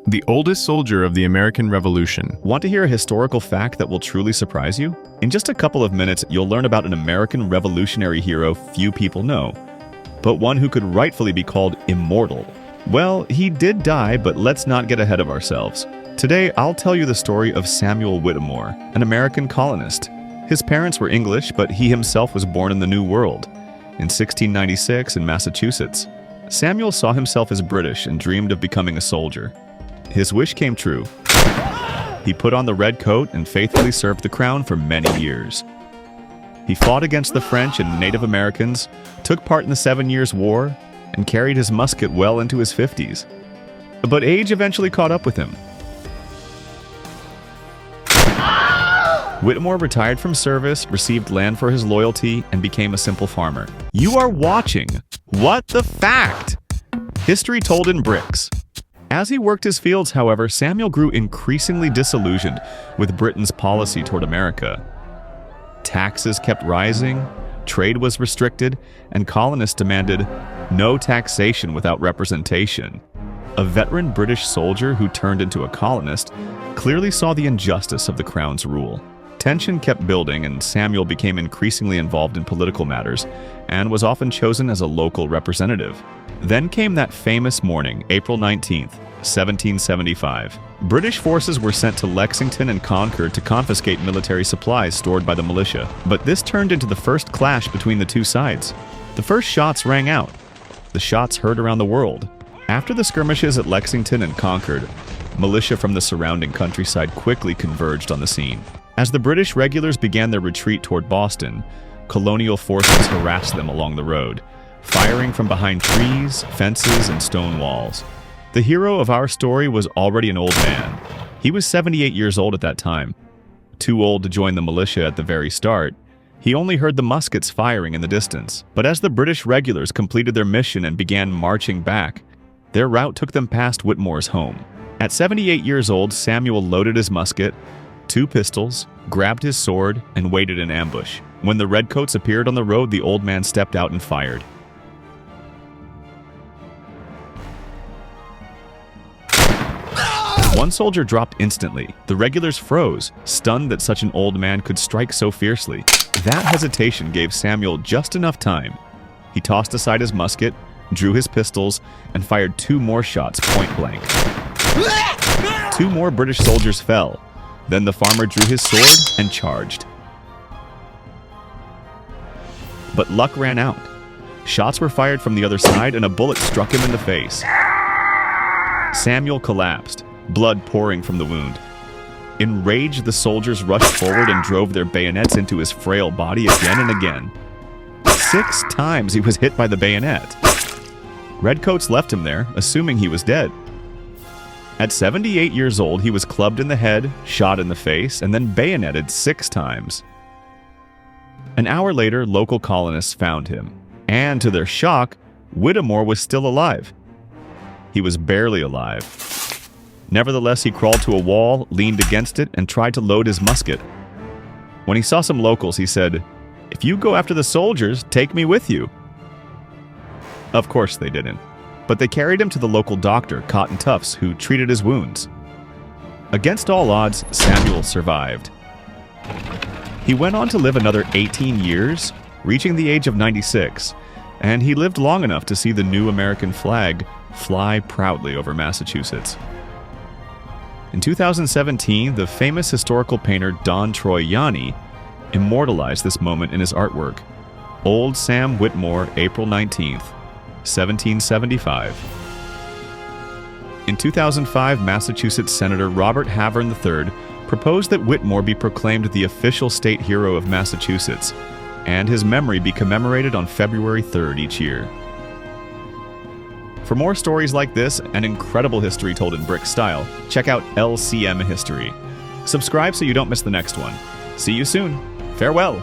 The oldest soldier of the American Revolution. Want to hear a historical fact that will truly surprise you? In just a couple of minutes, you'll learn about an American revolutionary hero few people know, but one who could rightfully be called immortal. Well, he did die, but let's not get ahead of ourselves. Today, I'll tell you the story of Samuel Whittemore, an American colonist. His parents were English, but he himself was born in the New World, in 1696 in Massachusetts. Samuel saw himself as British and dreamed of becoming a soldier. His wish came true. He put on the red coat and faithfully served the crown for many years. He fought against the French and Native Americans, took part in the 7 Years' War, and carried his musket well into his 50s. But age eventually caught up with him. Whittemore retired from service, received land for his loyalty, and became a simple farmer. You are watching What the Fact? History told in bricks. As he worked his fields, however, Samuel grew increasingly disillusioned with Britain's policy toward America. Taxes kept rising, trade was restricted, and colonists demanded no taxation without representation. A veteran British soldier who turned into a colonist clearly saw the injustice of the Crown's rule. Tension kept building, and Samuel became increasingly involved in political matters and was often chosen as a local representative. Then came that famous morning, April 19th, 1775. British forces were sent to Lexington and Concord to confiscate military supplies stored by the militia. But this turned into the first clash between the two sides. The first shots rang out. The shots heard around the world. After the skirmishes at Lexington and Concord, militia from the surrounding countryside quickly converged on the scene. As the British regulars began their retreat toward Boston, colonial forces harassed them along the road, firing from behind trees, fences, and stone walls. The hero of our story was already an old man. He was 78 years old at that time. Too old to join the militia at the very start, he only heard the muskets firing in the distance. But as the British regulars completed their mission and began marching back, their route took them past Whittemore's home. At 78 years old, Samuel loaded his musket, 2 pistols, grabbed his sword, and waited in ambush. When the redcoats appeared on the road, the old man stepped out and fired. One soldier dropped instantly. The regulars froze, stunned that such an old man could strike so fiercely. That hesitation gave Samuel just enough time. He tossed aside his musket, drew his pistols, and fired 2 more shots point blank. 2 more British soldiers fell. Then the farmer drew his sword and charged. But luck ran out. Shots were fired from the other side, and a bullet struck him in the face. Samuel collapsed, blood pouring from the wound. Enraged, the soldiers rushed forward and drove their bayonets into his frail body again and again. 6 times he was hit by the bayonet. Redcoats left him there, assuming he was dead. At 78 years old, he was clubbed in the head, shot in the face, and then bayoneted 6 times. An hour later, local colonists found him, and to their shock, Whittemore was still alive. He was barely alive. Nevertheless, he crawled to a wall, leaned against it, and tried to load his musket. When he saw some locals, he said, "If you go after the soldiers, take me with you." Of course they didn't, but they carried him to the local doctor, Cotton Tufts, who treated his wounds. Against all odds, Samuel survived. He went on to live another 18 years, reaching the age of 96, and he lived long enough to see the new American flag fly proudly over Massachusetts. In 2017, the famous historical painter Don Troy Yanni immortalized this moment in his artwork, Old Sam Whittemore, April 19th, 1775. In 2005, Massachusetts Senator Robert Havern III proposed that Whittemore be proclaimed the official state hero of Massachusetts, and his memory be commemorated on February 3rd each year. For more stories like this and incredible history told in brick style, check out LCM History. Subscribe so you don't miss the next one. See you soon. Farewell.